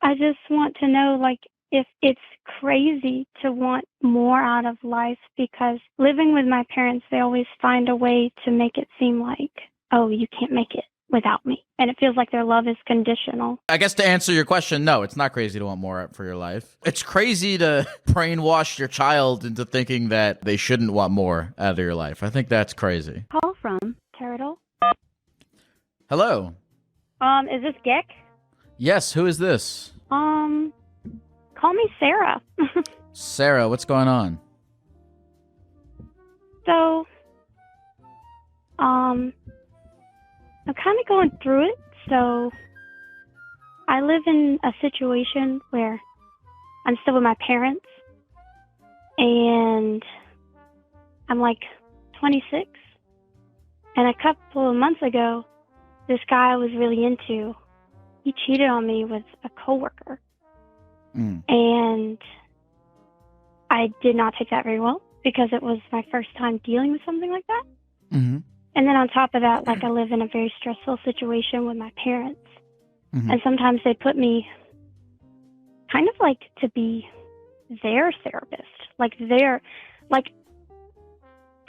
I just want to know, like, if it's crazy to want more out of life because living with my parents, they always find a way to make it seem like, oh, you can't make it without me. And it feels like their love is conditional. I guess to answer your question, no, it's not crazy to want more for your life. It's crazy to brainwash your child into thinking that they shouldn't want more out of your life. I think that's crazy. Call from Turtle. Hello. Is this Geck? Yes, who is this? Call me Sarah. Sarah, what's going on? So, I'm kind of going through it. So, I live in a situation where I'm still with my parents, and I'm like 26. And a couple of months ago, this guy I was really into, he cheated on me with a coworker. And I did not take that very well because it was my first time dealing with something like that. Mm-hmm. And then on top of that, like, I live in a very stressful situation with my parents. Mm-hmm. And sometimes they put me kind of like to be their therapist. Like,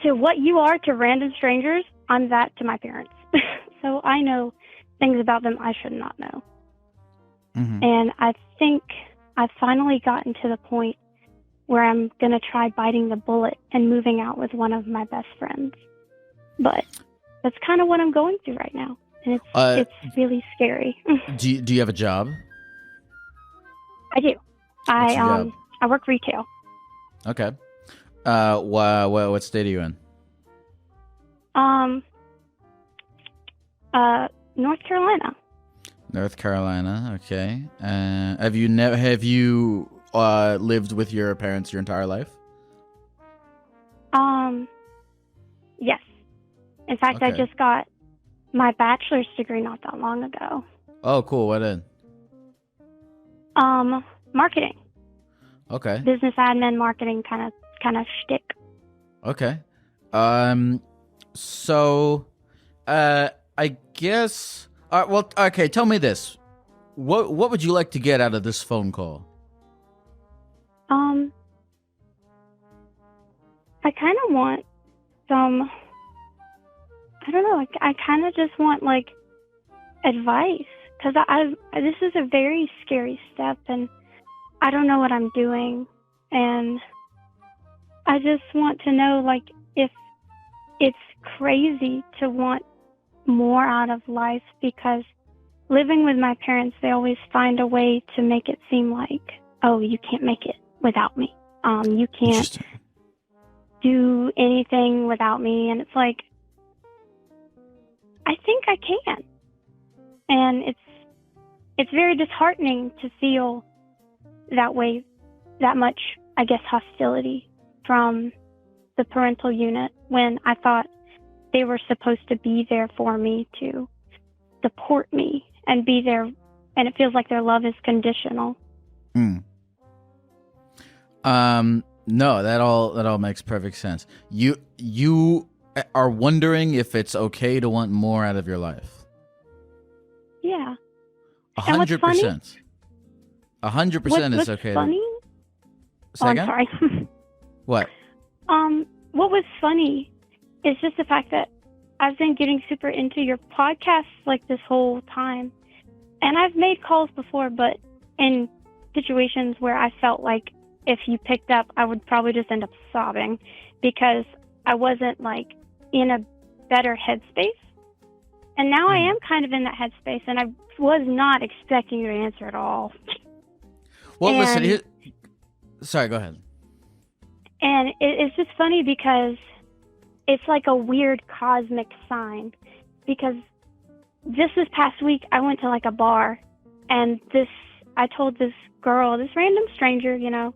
to what you are to random strangers, I'm that to my parents. So I know things about them I should not know. Mm-hmm. And I think I've finally gotten to the point where I'm going to try biting the bullet and moving out with one of my best friends. But that's kind of what I'm going through right now. And it's really scary. Do you have a job? I do. What's your job? I work retail. Okay. What state are you in? North Carolina. North Carolina. Okay. Have you lived with your parents your entire life? Yes. In fact, I just got my bachelor's degree not that long ago. Oh, cool. What in? Marketing. Okay. Business admin, marketing kind of shtick. Okay. So, I guess. Well, okay. Tell me this. What would you like to get out of this phone call? I kind of want some. I don't know. I kind of just want, like, advice, because this is a very scary step, and I don't know what I'm doing, and I just want to know, like, if it's crazy to want more out of life because living with my parents, they always find a way to make it seem like, oh, you can't make it without me. You can't do anything without me, and it's like, I think I can. And it's very disheartening to feel that way, that much, I guess, hostility from the parental unit when I thought they were supposed to be there for me, to support me and be there, and it feels like their love is conditional. No, that all makes perfect sense. You are wondering if it's okay to want more out of your life. Yeah. 100%. 100% is okay. Funny? I'm sorry. What? What was funny is just the fact that I've been getting super into your podcast like this whole time. And I've made calls before, but in situations where I felt like if you picked up, I would probably just end up sobbing because I wasn't, like, in a better headspace. And now I am kind of in that headspace, and I was not expecting you to answer at all. Well, listen, sorry, go ahead. And it's just funny because it's like a weird cosmic sign, because this past week I went to, like, a bar, and I told this girl, this random stranger, you know,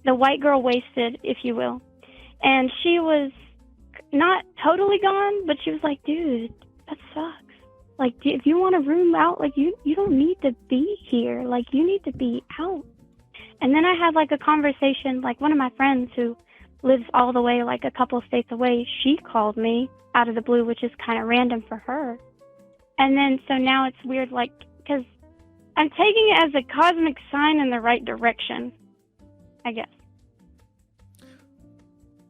the white girl wasted, if you will, and she was not totally gone, but she was like, dude, that sucks. Like, if you want a room out, like, you don't need to be here. Like, you need to be out. And then I had, like, a conversation, like, one of my friends who lives all the way, like, a couple of states away, she called me out of the blue, which is kind of random for her. And then, so now it's weird, like, because I'm taking it as a cosmic sign in the right direction, I guess.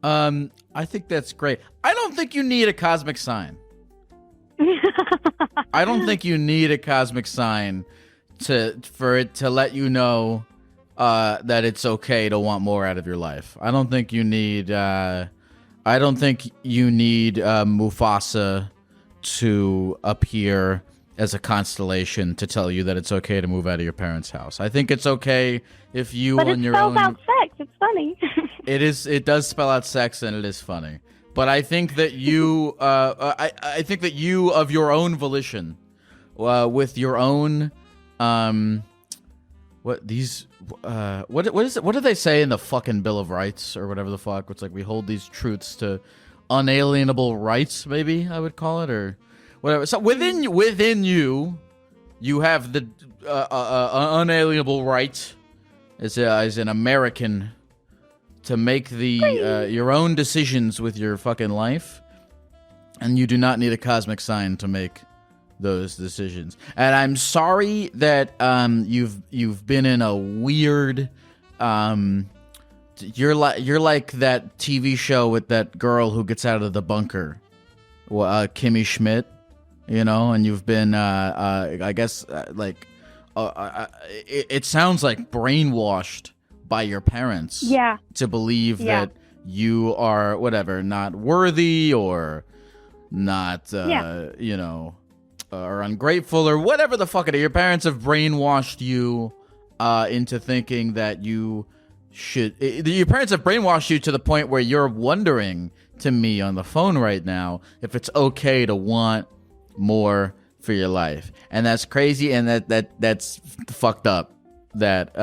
I think that's great. I don't think you need a cosmic sign. I don't think you need a cosmic sign for it to let you know that it's okay to want more out of your life. I don't think you need Mufasa to appear as a constellation to tell you that it's okay to move out of your parents' house. I think it's okay if you but on your own. But it spells out sex. It's funny. It does spell out sex, and it is funny. But I think that you, I think that you, of your own volition, with your own, what do they say in the fucking Bill of Rights or whatever the fuck? It's like we hold these truths to unalienable rights, maybe I would call it, or whatever. So within you, you have the unalienable right as an American to make your own decisions with your fucking life, and you do not need a cosmic sign to make those decisions. And I'm sorry that you've been in a weird you're like that TV show with that girl who gets out of the bunker, Kimmy Schmidt, and you've been I guess it sounds like brainwashed by your parents, to believe that you are whatever, not worthy or not or ungrateful or whatever the fuck it is. Your parents have brainwashed you into thinking that you should. Your parents have brainwashed you to the point where you're wondering to me on the phone right now if it's okay to want more for your life, and that's crazy, and that's fucked up. That's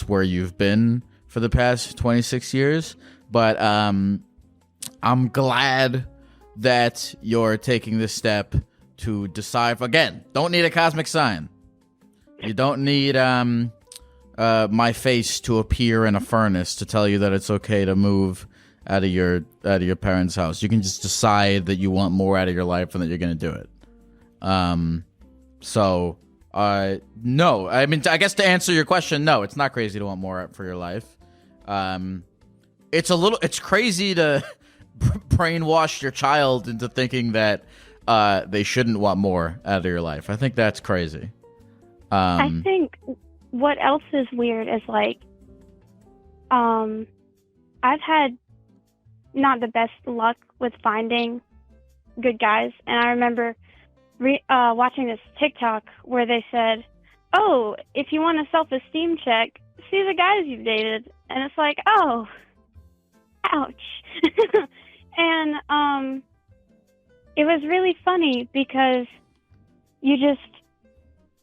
where you've been for the past 26 years. But I'm glad that you're taking this step to decide. Again, don't need a cosmic sign. You don't need my face to appear in a furnace to tell you that it's okay to move out of your parents' house. You can just decide that you want more out of your life and that you're going to do it. No, I mean, I guess to answer your question, no, it's not crazy to want more for your life. It's crazy to brainwash your child into thinking that they shouldn't want more out of your life. I think that's crazy. I think what else is weird is I've had not the best luck with finding good guys, and I remember watching this TikTok where they said, "Oh, if you want a self-esteem check, see the guys you've dated," and it's like, oh, ouch. And it was really funny because you just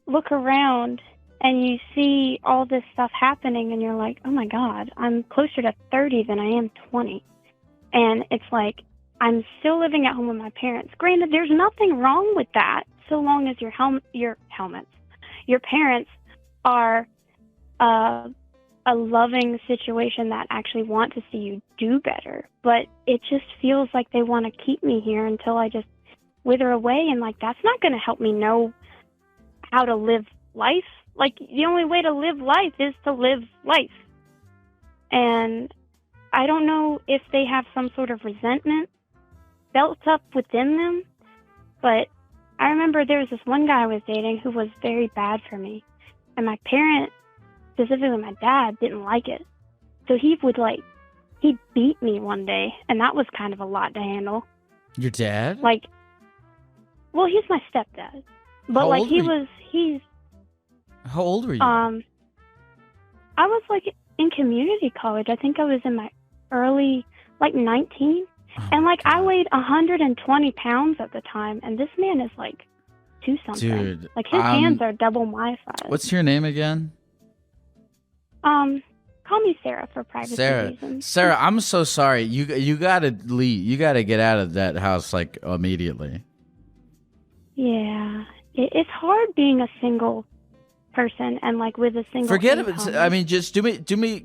look around and you see all this stuff happening, and you're like, oh my God, I'm closer to 30 than I am 20. And it's like, I'm still living at home with my parents. Granted, there's nothing wrong with that, so long as your parents are a loving situation that actually want to see you do better. But it just feels like they want to keep me here until I just wither away, and that's not going to help me know how to live life. The only way to live life is to live life. And I don't know if they have some sort of resentment built up within them, but I remember there was this one guy I was dating who was very bad for me, and my parents, specifically my dad, didn't like it. So he beat me one day, and that was kind of a lot to handle. Your dad? Well, he's my stepdad, but How old were you? I was in community college. I think I was in my early 19. And I weighed 120 pounds at the time, and this man is 2 something. Dude, his hands are double my size. What's your name again? Call me Sarah for privacy reasons. Sarah, I'm so sorry. You gotta leave. You gotta get out of that house immediately. Yeah, it's hard being a single person and with a single. Forget income. it. I mean, just do me.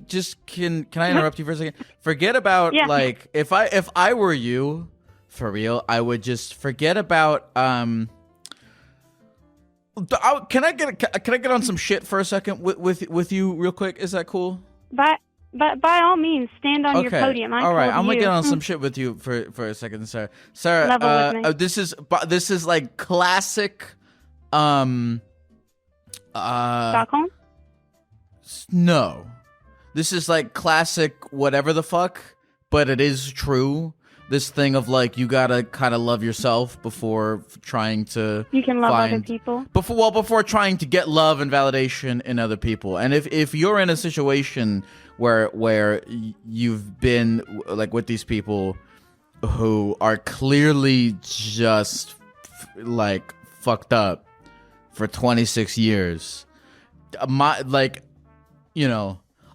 Just can I interrupt you for a second? Forget about if I were you, for real, I would just forget about Can I get on some shit for a second with you real quick? Is that cool? But by all means, stand on your podium. All right, I'm gonna you. get on some shit with you for a second, Sarah. Sarah, Level with me. this is like classic. Stockholm? No, this is like classic whatever the fuck, but it is true. This thing of like you gotta kind of love yourself before trying to You can love other people. Before trying to get love and validation in other people. And if you're in a situation where you've been like with these people who are clearly just like fucked up for 26 years,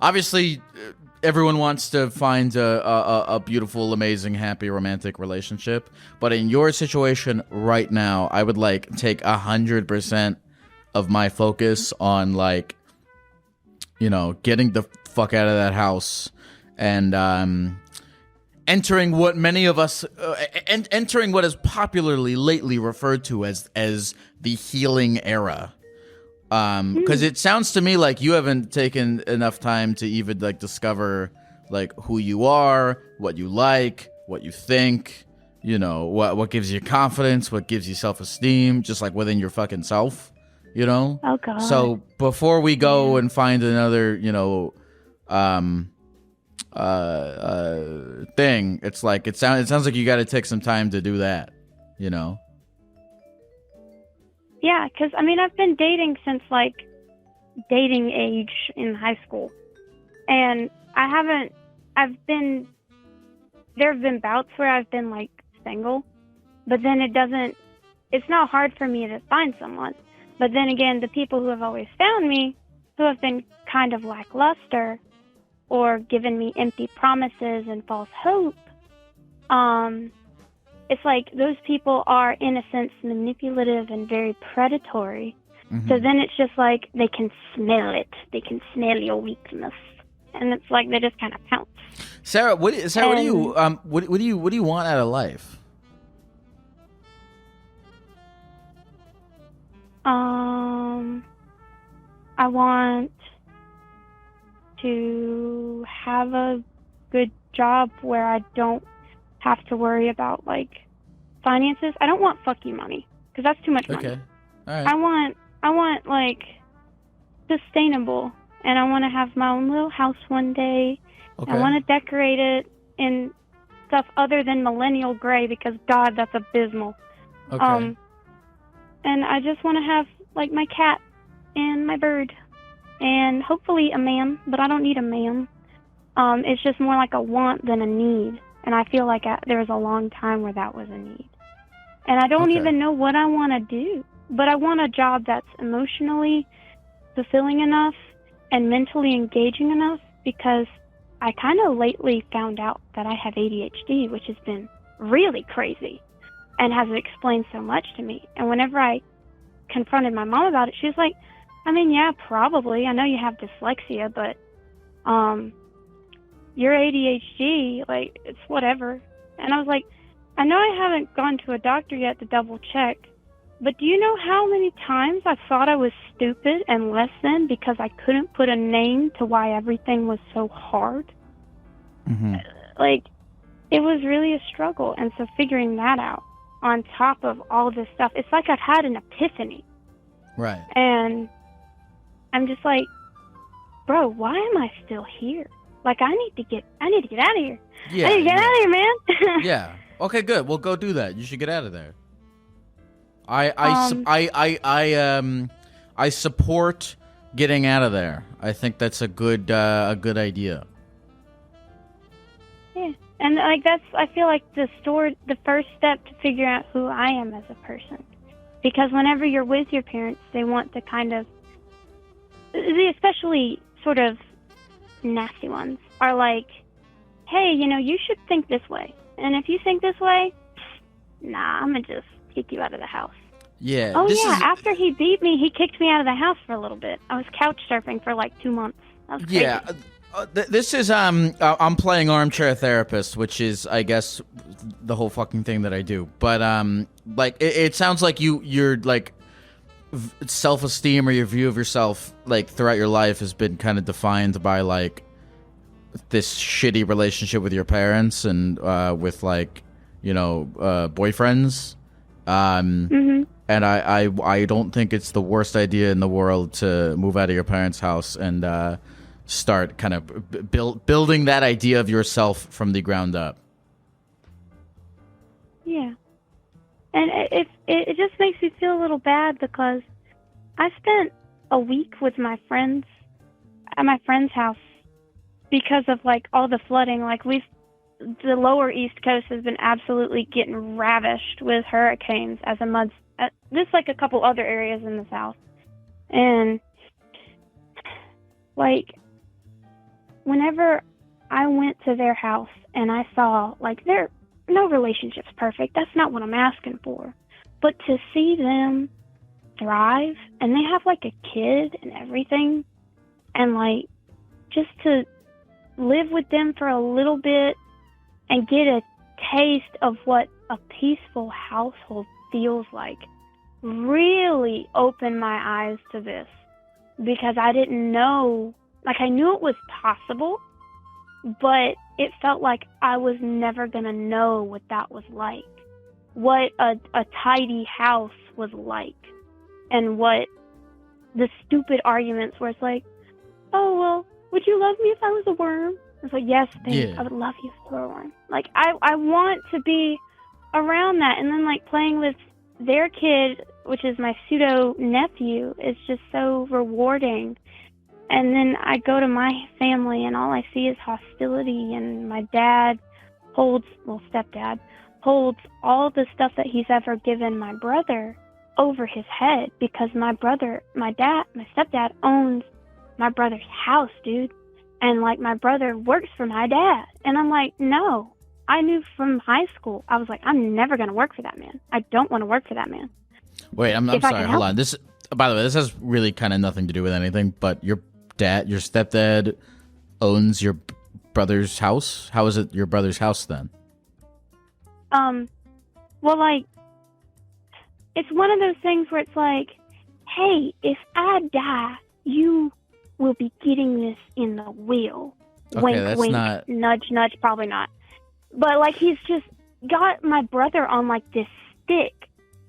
obviously everyone wants to find a beautiful, amazing, happy, romantic relationship. But in your situation right now, I would like take 100% of my focus on like, getting the fuck out of that house and entering what many of us entering what is popularly lately referred to as the healing era. Because it sounds to me like you haven't taken enough time to even like discover like who you are, what you like, what you think, what gives you confidence, what gives you self-esteem, just like within your fucking self, Oh God. So before we go and find another, thing, it's like it sounds like you got to take some time to do that, Yeah, because, I've been dating since, like, dating age in high school. And there have been bouts where I've been, like, single. But then it's not hard for me to find someone. But then again, the people who have always found me, who have been kind of lackluster or given me empty promises and false hope, it's like those people are, in a sense, manipulative and very predatory. Mm-hmm. So then it's just like they can smell it. They can smell your weakness, and it's like they just kind of pounce. Sarah, what do you want out of life? I want to have a good job where I don't have to worry about like finances. I don't want fuck you money because that's too much money. Okay, all right. I want like sustainable, and I want to have my own little house one day. Okay. I want to decorate it in stuff other than millennial gray because God, that's abysmal. Okay. And I just want to have like my cat and my bird, and hopefully a man, but I don't need a man. It's just more like a want than a need. And I feel like there was a long time where that was a need. And I don't even know what I want to do. But I want a job that's emotionally fulfilling enough and mentally engaging enough, because I kind of lately found out that I have ADHD, which has been really crazy and has explained so much to me. And whenever I confronted my mom about it, she was like, yeah, probably. I know you have dyslexia, but your ADHD, like, it's whatever. And I was like, I know I haven't gone to a doctor yet to double check, but do you know how many times I thought I was stupid and less than because I couldn't put a name to why everything was so hard? Mm-hmm. Like, it was really a struggle. And so figuring that out on top of all this stuff, it's like I've had an epiphany. Right. And I'm just like, bro, why am I still here? Like, I need to get out of here. Yeah, I need to get out of here, man. Yeah. Okay, good. Well, go do that. You should get out of there. I support getting out of there. I think that's a good idea. Yeah. And like I feel like the first step to figure out who I am as a person. Because whenever you're with your parents, they want to kind of, especially sort of nasty ones, are like, hey, you should think this way. And if you think this way, nah, I'm going to just kick you out of the house. Yeah. Oh, yeah. After he beat me, he kicked me out of the house for a little bit. I was couch surfing for like 2 months. That was crazy. Yeah. This is I'm playing armchair therapist, which is, I guess, the whole fucking thing that I do. But like it sounds like you're like self-esteem or your view of yourself, like, throughout your life has been kind of defined by, like, this shitty relationship with your parents and with, like, boyfriends. And I don't think it's the worst idea in the world to move out of your parents' house and start kind of building that idea of yourself from the ground up. Yeah. And it just makes me feel a little bad because I spent a week with my friends at my friend's house because of, like, all the flooding. Like, the lower East Coast has been absolutely getting ravished with hurricanes as a mud. Just like a couple other areas in the South. And, like, whenever I went to their house and I saw, like, no relationship's perfect. That's not what I'm asking for. But to see them thrive, and they have, like, a kid and everything, and, like, just to live with them for a little bit and get a taste of what a peaceful household feels like really opened my eyes to this, because I didn't know, like, I knew it was possible, but it felt like I was never gonna know what that was like, what a tidy house was like, and what the stupid arguments where it's like, oh, well, would you love me if I was a worm? It's like, yes, babe, Yeah. I would love you if you were a worm. Like, I want to be around that. And then, like, playing with their kid, which is my pseudo-nephew, is just so rewarding. And then I go to my family, and all I see is hostility, and my dad stepdad, holds all the stuff that he's ever given my brother over his head, because my stepdad owns my brother's house, dude. And, like, my brother works for my dad. And I'm like, no. I knew from high school, I was like, I'm never going to work for that man. I don't want to work for that man. Wait, I'm sorry. Hold on. This, by the way, this has really kind of nothing to do with anything, but your stepdad owns your brother's house? How is it your brother's house then? Well, like, it's one of those things where it's like, hey, if I die, you will be getting this in the will. Okay, wink, that's wink, not... nudge, nudge, probably not. But, like, he's just got my brother on, like, this stick.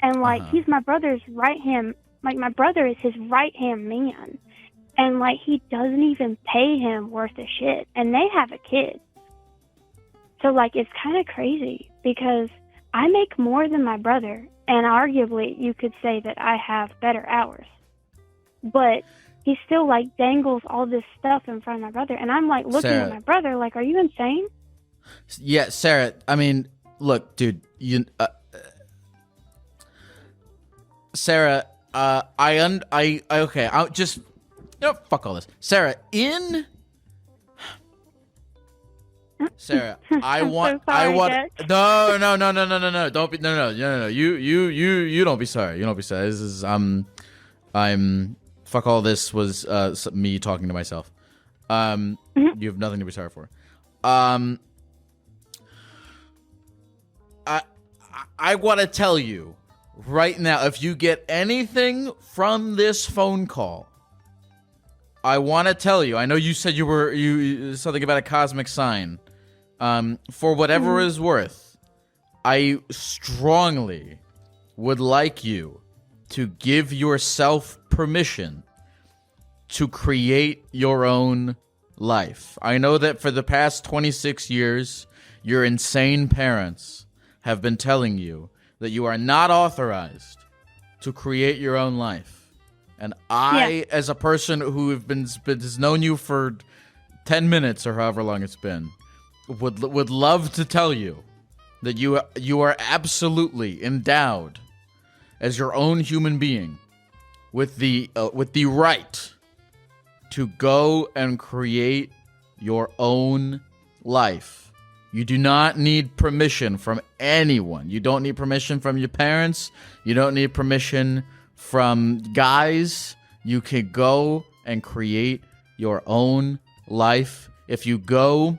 And, like, he's my brother's right hand. Like, my brother is his right-hand man. And, like, he doesn't even pay him worth a shit. And they have a kid. So, like, it's kind of crazy because I make more than my brother. And arguably, you could say that I have better hours. But he still, like, dangles all this stuff in front of my brother. And I'm, like, looking at my brother like, are you insane? Yeah, Sarah, I mean, look, dude, Sarah, okay, I'll just, fuck all this. Sarah, Sarah, I want, no, don't be, no, you don't be sorry, this is, fuck all this was, me talking to myself, you have nothing to be sorry for, I want to tell you right now, if you get anything from this phone call, I want to tell you, I know you said you something about a cosmic sign. For whatever is worth, I strongly would like you to give yourself permission to create your own life. I know that for the past 26 years, your insane parents have been telling you that you are not authorized to create your own life. And I, as a person who has known you for 10 minutes or however long it's been, would love to tell you that you are absolutely endowed as your own human being with the right to go and create your own life. You do not need permission from anyone. You don't need permission from your parents. You don't need permission from guys. You can go and create your own life. If you go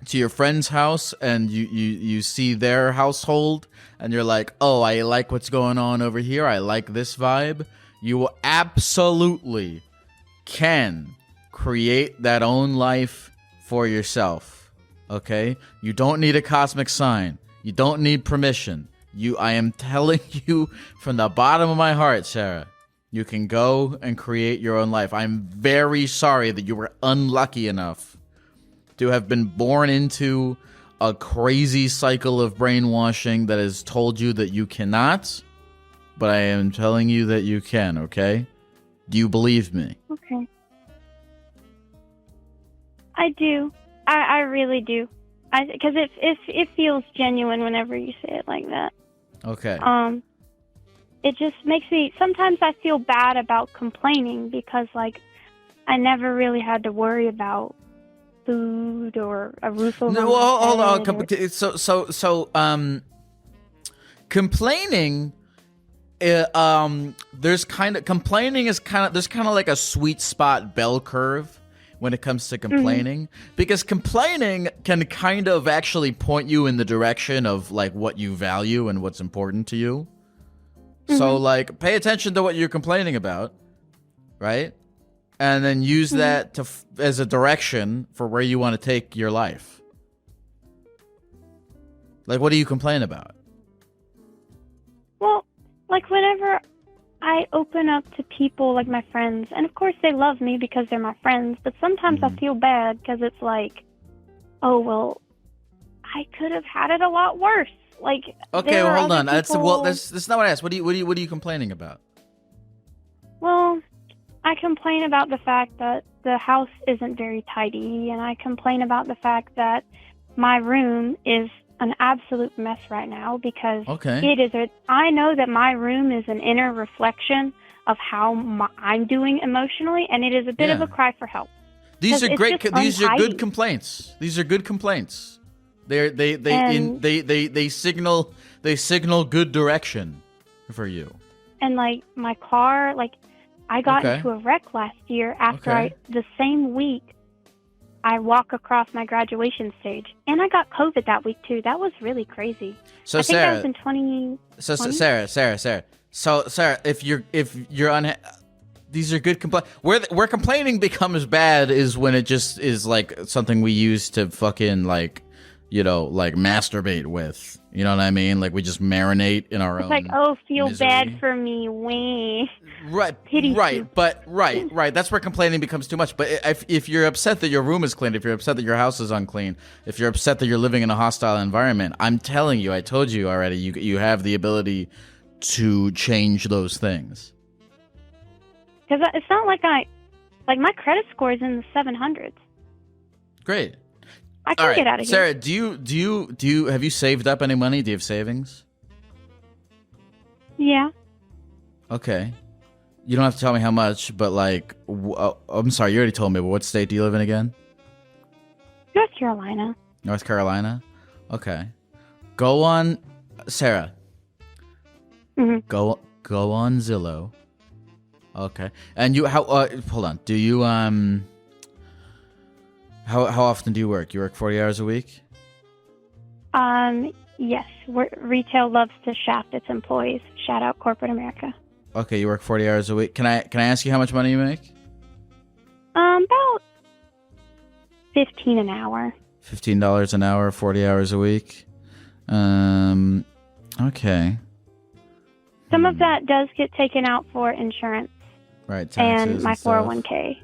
to your friend's house and you see their household and you're like, oh, I like what's going on over here. I like this vibe. You absolutely can create that own life for yourself. Okay? You don't need a cosmic sign. You don't need permission. I am telling you from the bottom of my heart, Sarah, you can go and create your own life. I'm very sorry that you were unlucky enough to have been born into a crazy cycle of brainwashing that has told you that you cannot, but I am telling you that you can, okay? Do you believe me? Okay. I do. I really do. Because it feels genuine whenever you say it like that. Okay. It just makes me... Sometimes I feel bad about complaining because, like, I never really had to worry about food or a roof over my head. Hold on. So, complaining... there's kind of... Complaining is kind of... There's kind of like a sweet spot bell curve when it comes to complaining, because complaining can kind of actually point you in the direction of like what you value and what's important to you. So like pay attention to what you're complaining about, right? And then use that to as a direction for where you want to take your life. Like, what do you complain about? Well, like whenever I open up to people like my friends, and of course they love me because they're my friends, but sometimes I feel bad because it's like, oh, well, I could have had it a lot worse. Like, okay, well, hold on. People... That's not what I asked. What are you complaining about? Well, I complain about the fact that the house isn't very tidy, and I complain about the fact that my room is an absolute mess right now because it is I know that my room is an inner reflection of how I'm doing emotionally, and it is a bit of a cry for help. These are great. These are good complaints. These are good complaints. They signal good direction for you. And like my car, like I got into a wreck last year after the same week I walk across my graduation stage, and I got COVID that week too. That was really crazy. So I think Sarah, that was in 2020. So Sarah. So Sarah, if you're these are good complaints. Where complaining becomes bad is when it just is like something we use to fucking like, you know, like masturbate with. You know what I mean? Like we just marinate in our own. It's like, oh, feel misery. bad for me, wee. Right, Pity right, you. but right. That's where complaining becomes too much. But if you're upset that your room is clean, if you're upset that your house is unclean, if you're upset that you're living in a hostile environment, I'm telling you, I told you already, you have the ability to change those things. Because it's not like my credit score is in the 700s. Great. I can get out of Sarah, here. do you have you saved up any money? Do you have savings? Yeah. Okay. You don't have to tell me how much, but like, I'm sorry, you already told me, but what state do you live in again? North Carolina. North Carolina? Okay. Go on, Sarah. Go on Zillow. Okay. And you, hold on. Do you, how often do you work? You work 40 hours a week? Yes. Retail loves to shaft its employees. Shout out corporate America. Okay, you work 40 hours a week. Can I ask you how much money you make? About $15 an hour. $15 an hour, 40 hours a week. Okay. Some of that does get taken out for insurance. Right, taxes and my 401k.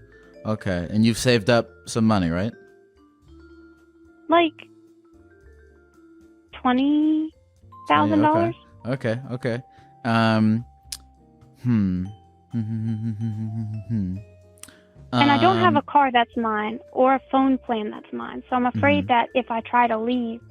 Okay, and you've saved up some money, right? Like $20,000. Okay. And I don't have a car that's mine or a phone plan that's mine. So I'm afraid that if I try to leave,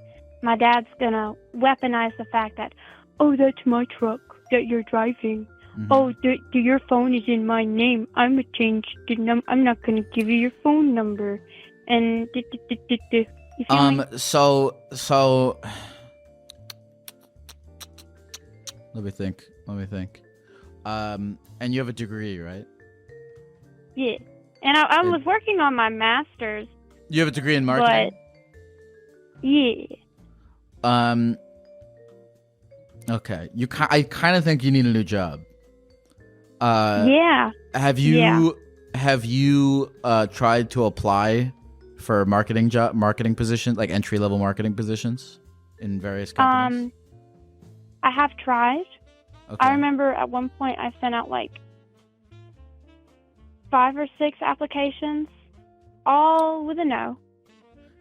my dad's going to weaponize the fact that, oh, that's my truck that you're driving. Oh, your phone is in my name. I'm going to change the I'm not going to give you your phone number. And you feel me? So let me think. And you have a degree, right? Yeah. And I was working on my master's. You have a degree in marketing? But, yeah. Okay. I kind of think you need a new job. Yeah. Have you tried to apply for marketing positions, like entry level marketing positions in various companies? I have tried. Okay. I remember at one point I sent out like 5 or 6 applications, all with a no.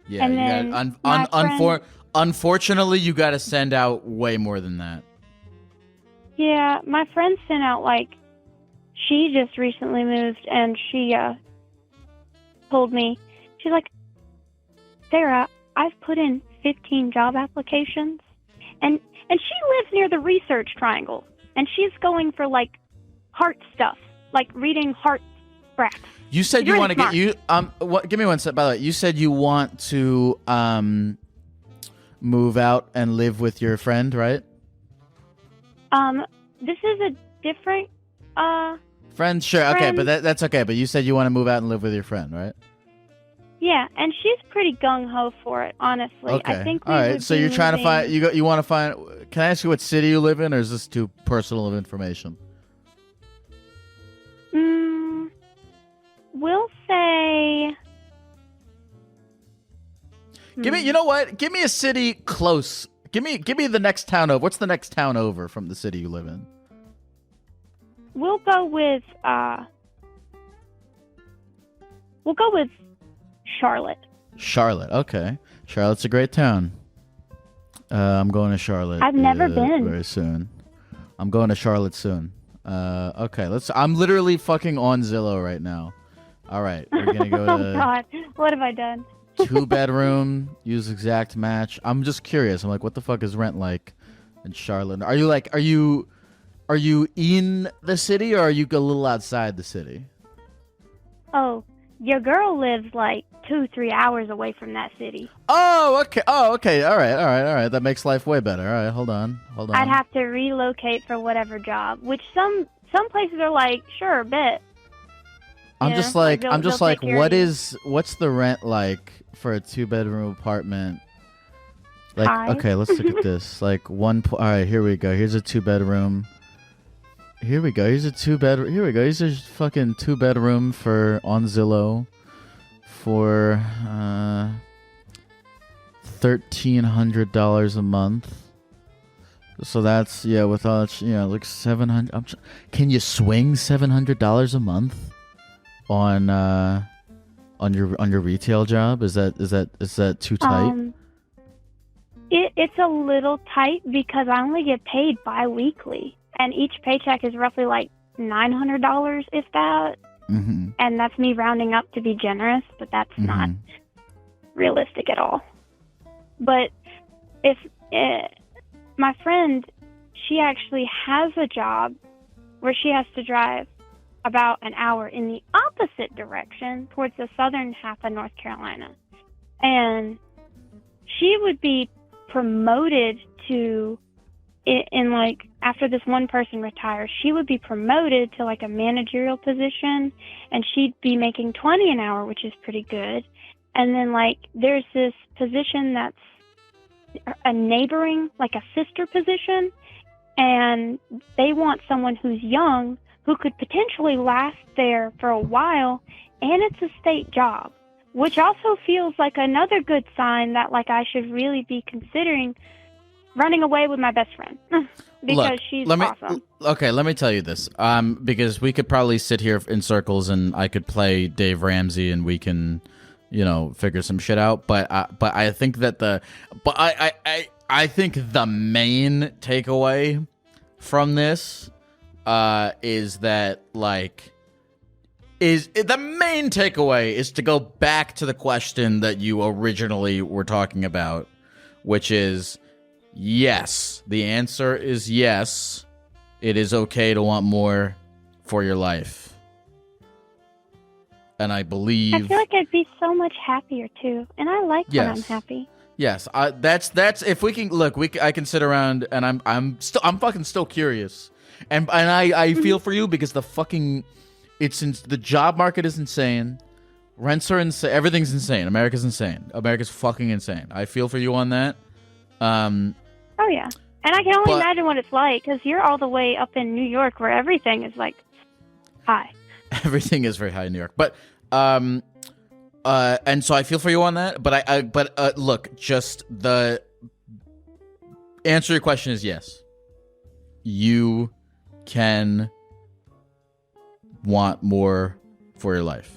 Yeah, and you then got unfortunately you got to send out way more than that. Yeah, my friend sent out like, she just recently moved and she told me, she's like, Sarah, I've put in 15 job applications, and she lives near the Research Triangle, and she's going for like heart stuff, like reading heart graphs. You said You're you really want to get what? Give me one sec. By the way, you said you want to move out and live with your friend, right? This is a different friend. Sure, okay, friend. but that's okay. But you said you want to move out and live with your friend, right? Yeah, and she's pretty gung ho for it, honestly. Okay. I think all right. So you're trying to find you want to find. Can I ask you what city you live in, or is this too personal of information? We'll say. Give me. You know what? Give me a city close. Give me the next town over. What's the next town over from the city you live in? We'll go with Charlotte. Charlotte. Okay. Charlotte's a great town. I'm going to Charlotte. I've never been. Very soon. I'm going to Charlotte soon. Okay. I'm literally fucking on Zillow right now. All right. We're gonna go to. Oh God! What have I done? 2-bedroom. Use exact match. I'm just curious. I'm like, what the fuck is rent like in Charlotte? Are you in the city, or are you a little outside the city? Oh, your girl lives like 2-3 hours away from that city. Oh, okay. All right. That makes life way better. All right, hold on. I'd have to relocate for whatever job, which some places are like, sure, bet. I'm just like, what's the rent like for a 2-bedroom apartment? Like, High. okay, let's look at this. Like all right, here we go. Here's a 2-bedroom. Here we go. Here's a 2-bedroom. Here we go. Here's a fucking 2-bedroom for on Zillow for $1,300 a month. So that's with all like $700. Can you swing $700 a month on your retail job? Is that too tight? It's a little tight because I only get paid bi-weekly, and each paycheck is roughly like $900, if that. Mm-hmm. And that's me rounding up to be generous, but that's not realistic at all. But if my friend, she actually has a job where she has to drive about an hour in the opposite direction towards the southern half of North Carolina. And she would be promoted to, in like, after this one person retires, she would be promoted to like a managerial position, and she'd be making $20 an hour, which is pretty good. And then like there's this position that's a neighboring, like a sister position, and they want someone who's young who could potentially last there for a while, and it's a state job, which also feels like another good sign that like I should really be considering running away with my best friend because she's awesome. Okay, let me tell you this. Because we could probably sit here in circles and I could play Dave Ramsey and we can, figure some shit out. But I think that I think the main takeaway from this is that the main takeaway is to go back to the question that you originally were talking about, which is yes. The answer is yes. It is okay to want more for your life. And I believe I feel like I'd be so much happier too, and I like when I'm happy. Yes, that's if we can look. I can sit around and I'm fucking still curious, and I feel for you because the job market is insane, rents are insane, everything's insane. America's insane. America's fucking insane. I feel for you on that. Oh yeah, and I can only imagine what it's like because you're all the way up in New York where everything is like high. Everything is very high in New York. But and so I feel for you on that. But look, just the answer to your question is yes. You can want more for your life.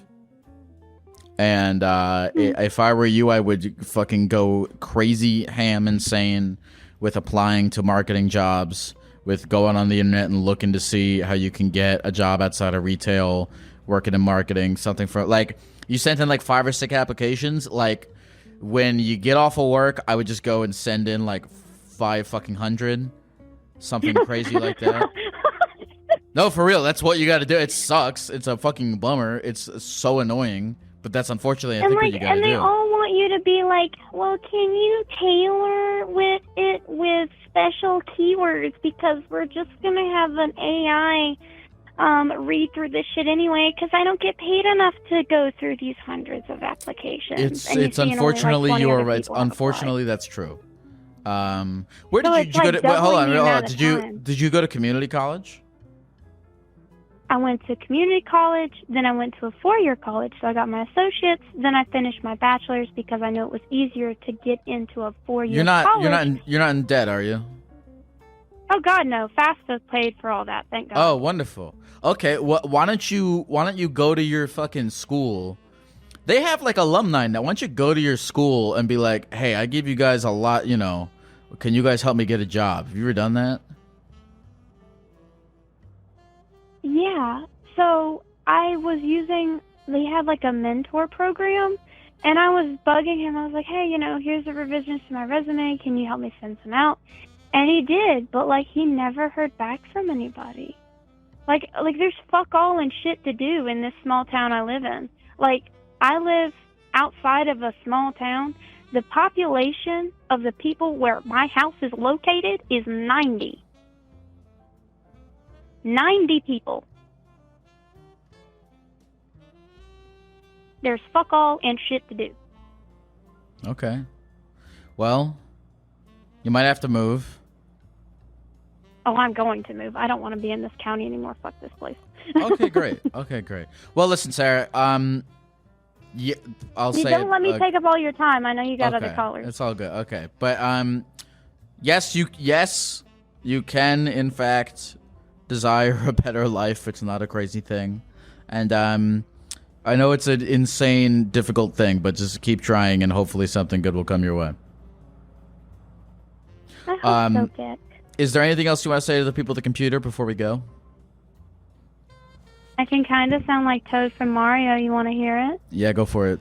And if I were you, I would fucking go crazy ham insane with applying to marketing jobs, with going on the internet and looking to see how you can get a job outside of retail, working in marketing, something for, like, you sent in like 5 or 6 applications. Like, when you get off of work, I would just go and send in like 500, something crazy like that. No, for real, that's what you got to do. It sucks. It's a fucking bummer. It's so annoying. But that's unfortunately, I think, what you gotta do. And they all want you to be like, well, can you tailor it with special keywords? Because we're just going to have an AI read through this shit anyway, because I don't get paid enough to go through these hundreds of applications. It's unfortunately, you are right. Unfortunately, that's true. Where did you go to? Wait, hold on. Did you go to community college? I went to community college, then I went to a 4-year college, so I got my associates, then I finished my bachelor's because I knew it was easier to get into a 4-year college. You're not in debt, are you? Oh God, no. FAFSA paid for all that, thank God. Oh, wonderful. Okay, why don't you go to your fucking school? They have like alumni now. Why don't you go to your school and be like, hey, I give you guys a lot, can you guys help me get a job? Have you ever done that? Yeah, so they had like a mentor program, and I was bugging him. I was like, hey, here's the revisions to my resume. Can you help me send some out? And he did, but like he never heard back from anybody. Like there's fuck all and shit to do in this small town I live in. Like, I live outside of a small town. The population of the people where my house is located is 90. 90 people. There's fuck all and shit to do. Okay. Well, you might have to move. Oh, I'm going to move. I don't want to be in this county anymore. Fuck this place. Okay, great. Well, listen, Sarah. Yeah, don't let me take up all your time. I know you got other callers. It's all good. Okay, but yes, you can in fact desire a better life. It's not a crazy thing, and I know it's an insane, difficult thing, but just keep trying, and hopefully something good will come your way. I hope so, Dick. Is there anything else you want to say to the people at the computer before we go? I can kind of sound like Toad from Mario. You want to hear it? Yeah, go for it.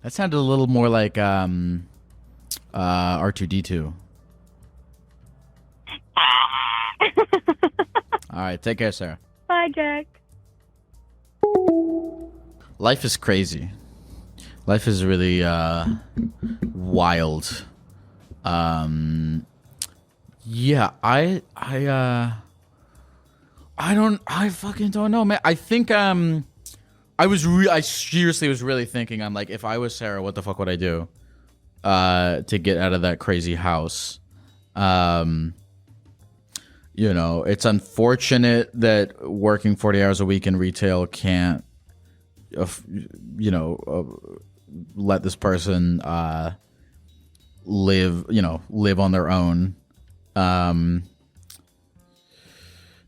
That sounded a little more like R2-D2. All right, take care, Sarah. Bye, Jack. Life is crazy. Life is really wild. Yeah, I fucking don't know, man. I think I seriously was really thinking, I'm like, if I was Sarah, what the fuck would I do to get out of that crazy house? It's unfortunate that working 40 hours a week in retail can't let this person live on their own.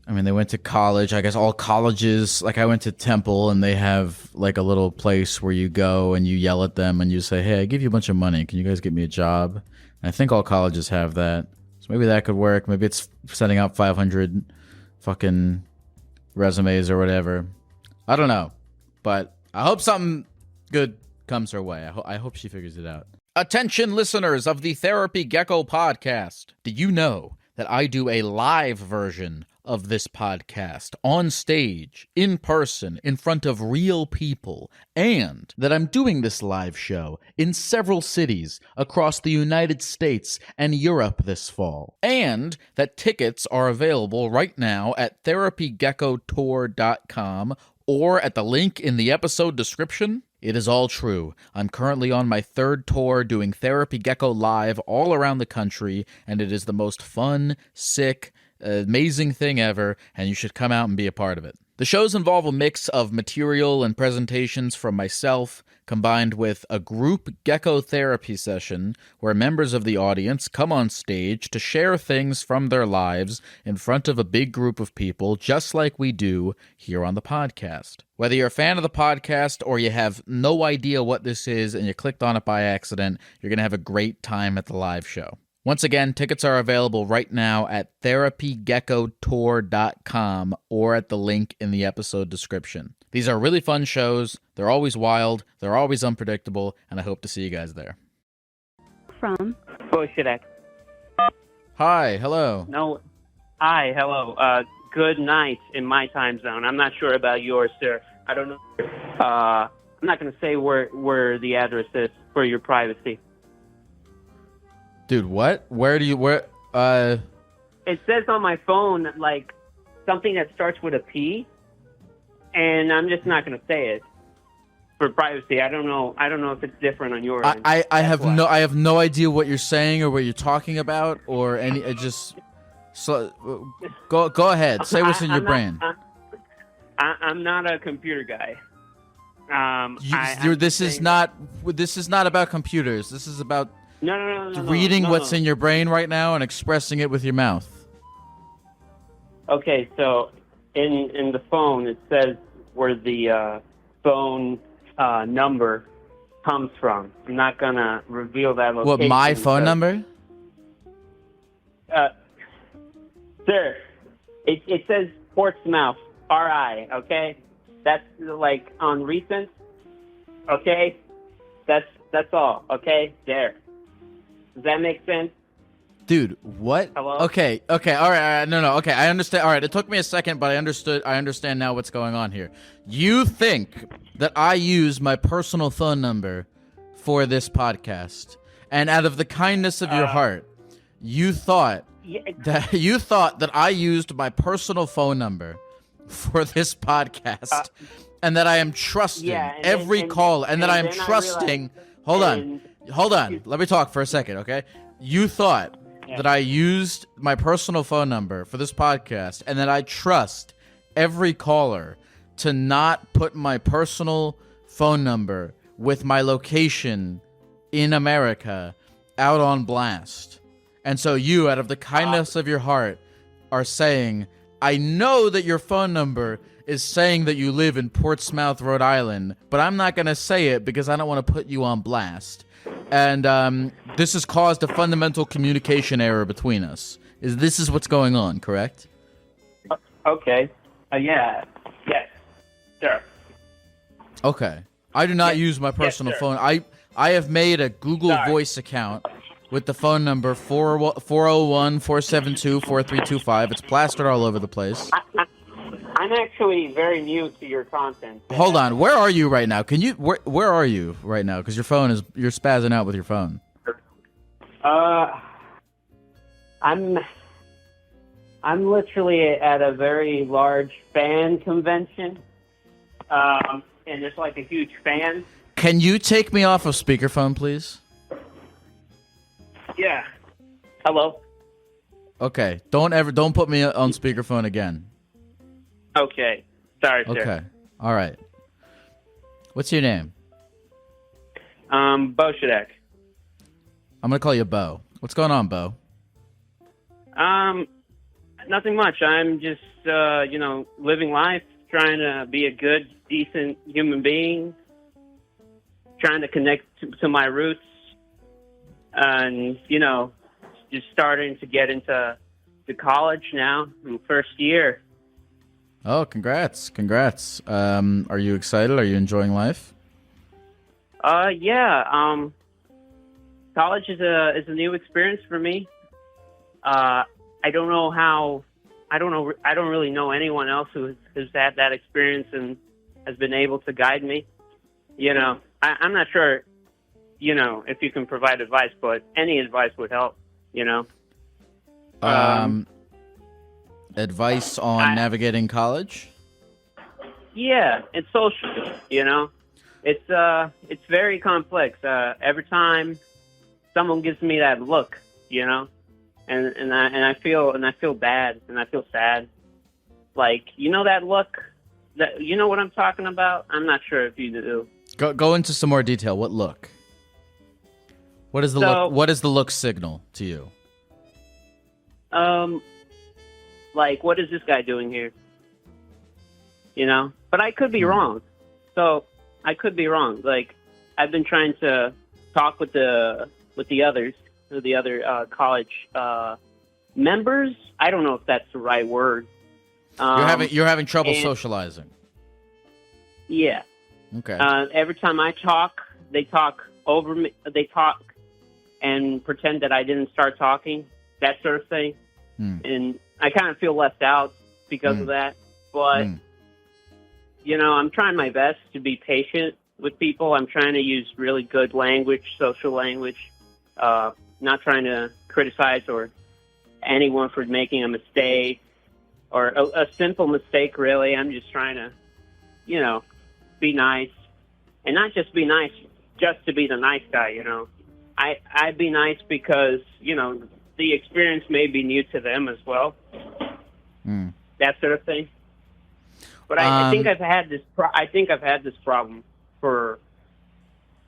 They went to college. I guess all colleges, like I went to Temple, and they have like a little place where you go and you yell at them and you say, hey, I give you a bunch of money. Can you guys get me a job? And I think all colleges have that. So maybe that could work. Maybe it's sending out 500 fucking resumes or whatever. I don't know. But I hope something good comes her way. I hope she figures it out. Attention listeners of the Therapy Gecko podcast. Did you know that I do a live version of this podcast on stage, in person, in front of real people, and that I'm doing this live show in several cities across the United States and Europe this fall, and that tickets are available right now at therapygeckotour.com or at the link in the episode description? It is all true. I'm currently on my 3rd tour doing Therapy Gecko live all around the country, and it is the most fun, sick, amazing thing ever, and you should come out and be a part of it. The shows involve a mix of material and presentations from myself, combined with a group gecko therapy session where members of the audience come on stage to share things from their lives in front of a big group of people, just like we do here on the podcast. Whether you're a fan of the podcast or you have no idea what this is and you clicked on it by accident, you're going to have a great time at the live show. Once again, tickets are available right now at therapygeckotour.com or at the link in the episode description. These are really fun shows. They're always wild. They're always unpredictable, and I hope to see you guys there. From Bullshit. Hi, hello. No, hi, hello. Good night in my time zone. I'm not sure about yours, sir. I don't know. I'm not going to say where the address is for your privacy. Dude, what? It says on my phone, like, something that starts with a P, and I'm just not going to say it for privacy. I don't know if it's different on your end. I have no idea what you're saying or what you're talking about or any. Go ahead. Say what's in your brain. I'm not a computer guy. This is not about computers. This is about reading what's in your brain right now and expressing it with your mouth. Okay, so in the phone it says where the phone number comes from. I'm not gonna reveal that location. What, my phone number? Sir, it says Portsmouth, RI. Okay, that's like on recent. Okay, that's all. Okay, there. Does that make sense? Dude, what? Hello? Okay, all right, no, okay, I understand. All right, it took me a second, but I understand now what's going on here. You think that I use my personal phone number for this podcast, and out of the kindness of your heart, you thought that I used my personal phone number for this podcast, and that I am trusting every call, and that I am trusting. Hold on. Let me talk for a second, okay? You thought that I used my personal phone number for this podcast and that I trust every caller to not put my personal phone number with my location in America out on blast. And so you, out of the kindness of your heart, are saying, I know that your phone number is saying that you live in Portsmouth, Rhode Island, but I'm not going to say it because I don't want to put you on blast. And this has caused a fundamental communication error between us. This is what's going on, correct? Okay. Yeah. Yes. Sure. Okay. I do not use my personal phone. I have made a Google Voice account with the phone number 401-472-4325. It's plastered all over the place. I'm actually very new to your content. Hold on. Where are you right now? Where are you right now? Because you're spazzing out with your phone. I'm literally at a very large fan convention. And there's like a huge fan. Can you take me off of speakerphone, please? Yeah. Hello? Okay. Don't put me on speakerphone again. Okay. Sorry, sir. Okay. All right. What's your name? Bo Shadek. I'm going to call you Bo. What's going on, Bo? Nothing much. I'm just, living life, trying to be a good, decent human being, trying to connect to my roots, and, just starting to get into college now, in first year. Oh, congrats. Are you excited? Are you enjoying life? Yeah. College is a new experience for me. I don't really know anyone else who's had that experience and has been able to guide me. I'm not sure, if you can provide advice, but any advice would help, Advice on navigating college? Yeah, it's social, It's very complex. Every time someone gives me that look, you know, and I feel bad and I feel sad. Like, you know that look, that you know what I'm talking about. I'm not sure if you do. Go into some more detail. What look? What is the look? What is the look signal to you? Like, what is this guy doing here? You know, but I could be wrong. So I could be wrong. Like, I've been trying to talk with the others, the other college members. I don't know if that's the right word. You're having trouble socializing. Yeah. Okay. Every time I talk, they talk over me. They talk and pretend that I didn't start talking. That sort of thing. And I kind of feel left out because of that. But you know, I'm trying my best to be patient with people. I'm trying to use really good language, social language. Not trying to criticize or anyone for making a mistake or a simple mistake, really. I'm just trying to, you know, be nice. And not just be nice just to be the nice guy, you know. I'd be nice because, you know, the experience may be new to them as well. That sort of thing. But I think I've had this. I think I've had this problem for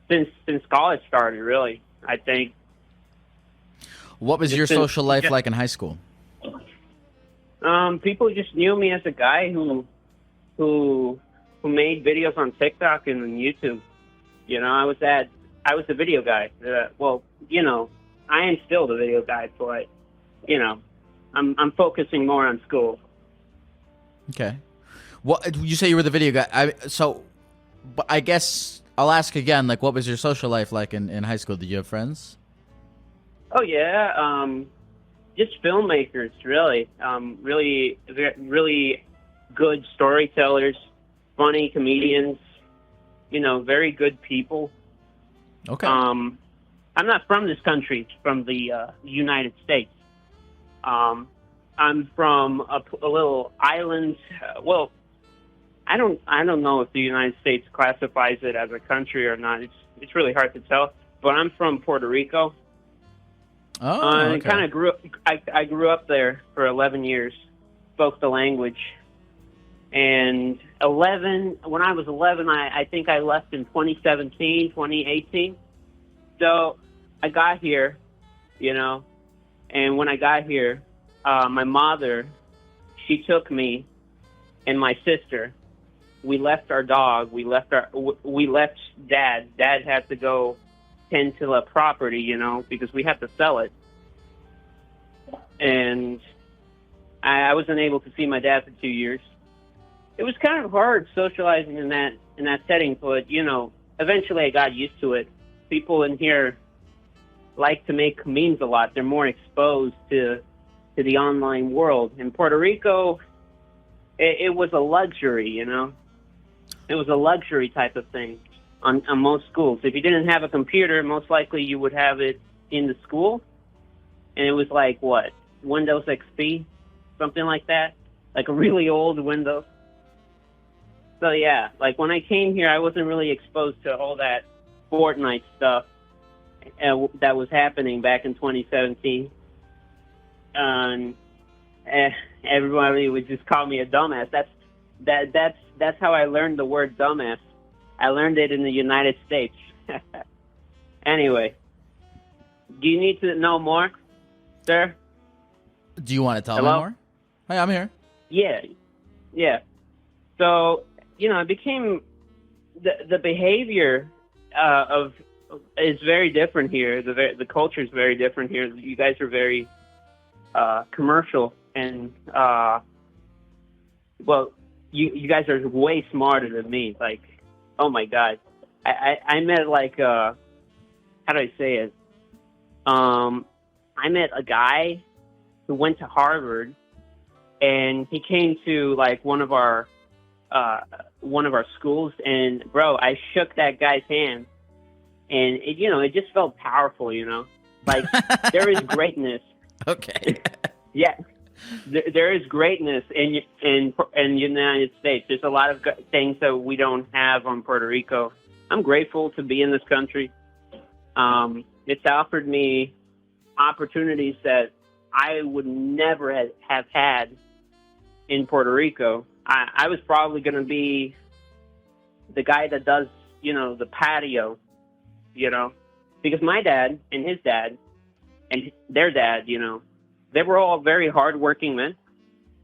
since college started. Really, I think. What was your social life like in high school? People just knew me as a guy who made videos on TikTok and on YouTube. You know, I was the video guy. Well, you know, I am still the video guy, but you know, I'm focusing more on school. Okay. Well, you say you were the video guy. But I guess I'll ask again. Like, what was your social life like in high school? Did you have friends? Oh yeah, just filmmakers, really. Really good storytellers, funny comedians. You know, very good people. Okay. I'm not from this country, from the United States. I'm from a little island. Well, I don't know if the United States classifies it as a country or not. It's really hard to tell. But I'm from Puerto Rico. Oh, okay. I kind of grew up. I grew up there for 11 years. Spoke the language. And when I was 11, I think I left in 2017, 2018. So I got here, you know, and when I got here, my mother, she took me and my sister. We left our dog. We left Dad. Dad had to go tend to the property, you know, because we had to sell it. And I wasn't able to see my dad for 2 years. It was kind of hard socializing in that setting, but you know, eventually I got used to it. People in here like to make memes a lot. They're more exposed to the online world. In Puerto Rico, it was a luxury, you know. It was a luxury type of thing on most schools. If you didn't have a computer, most likely you would have it in the school. And it was like, what, Windows XP? Something like that? Like a really old Windows. So yeah, like when I came here, I wasn't really exposed to all that Fortnite stuff that was happening back in 2017. Everybody would just call me a dumbass. That's how I learned the word dumbass. I learned it in the United States. Anyway, do you need to know more, sir? Do you want to tell me more? Hey, I'm here. Yeah. So, you know, it became the behavior is very different here. The culture is very different here. You guys are very commercial and well, you guys are way smarter than me. Like, oh my God, I met like how do I say it? I met a guy who went to Harvard, and he came to like one of our schools, and bro, I shook that guy's hand, and it just felt powerful, you know, like there is greatness. Okay. Yeah, there is greatness in United States. There's a lot of things that we don't have on Puerto Rico. I'm grateful to be in this country. It's offered me opportunities that I would never have had in Puerto Rico. I was probably going to be the guy that does, the patio, because my dad and his dad and their dad, they were all very hardworking men.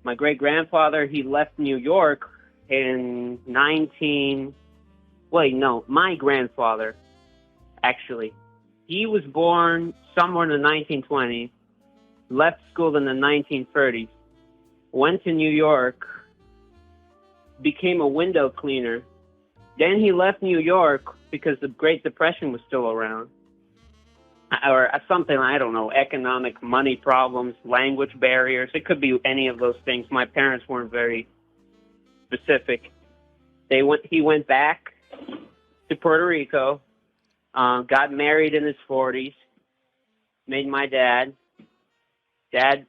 My great-grandfather, he left New York in my grandfather, actually. He was born somewhere in the 1920s, left school in the 1930s, went to New York, became a window cleaner. Then he left New York because the Great Depression was still around. Or something, I don't know, economic, money problems, language barriers. It could be any of those things. My parents weren't very specific. He went back to Puerto Rico, got married in his 40s, made my dad. Dad,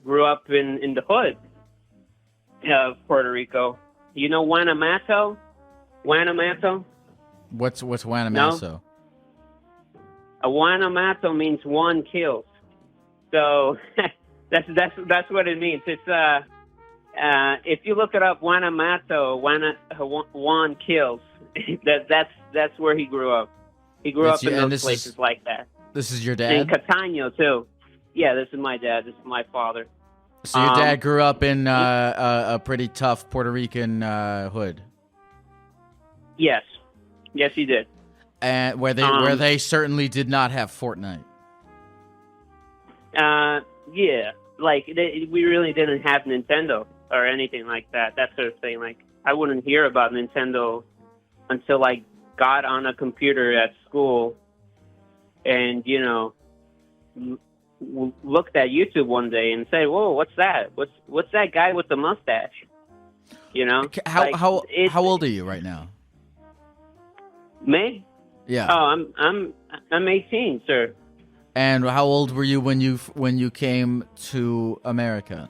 grew up in the hood of Puerto Rico. You know Guanamato? What's Guanamaso? No? A Guanamato means one kills. So that's what it means. It's if you look it up, Guanamato, Juan kills. That's where he grew up. He grew up in those places like that. This is your dad? In Cataño too. Yeah, this is my dad. This is my father. So your dad grew up in a pretty tough Puerto Rican hood. Yes. Yes, he did. And where they certainly did not have Fortnite. Yeah, like we really didn't have Nintendo or anything like that. That sort of thing. Like I wouldn't hear about Nintendo until I got on a computer at school, and looked at YouTube one day and said, "Whoa, what's that? What's that guy with the mustache?" How old are you right now? Me? Yeah. Oh, I'm 18, sir. And how old were you when you came to America?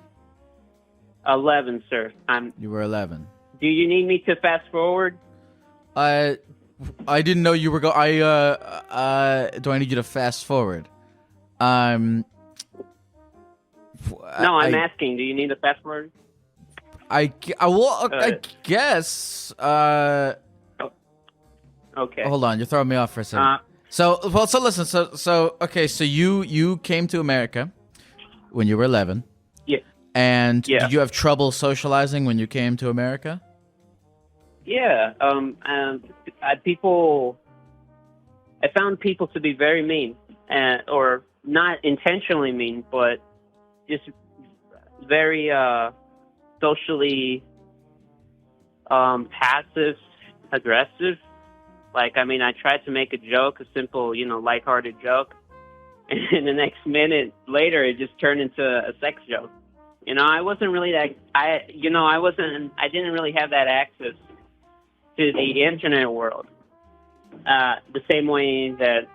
11, sir. You were 11. Do you need me to fast forward? I didn't know you were do I need you to fast forward? No, I'm asking. Do you need to fast forward? I guess. Okay. Hold on, you're throwing me off for a second. So listen. So you came to America when you were 11. Yeah. And did you have trouble socializing when you came to America? Yeah. I found people to be very mean, or not intentionally mean, but just very socially passive aggressive. Like, I tried to make a joke, a simple, lighthearted joke, and the next minute later, it just turned into a sex joke. I wasn't really that. I didn't really have that access to the internet world, the same way that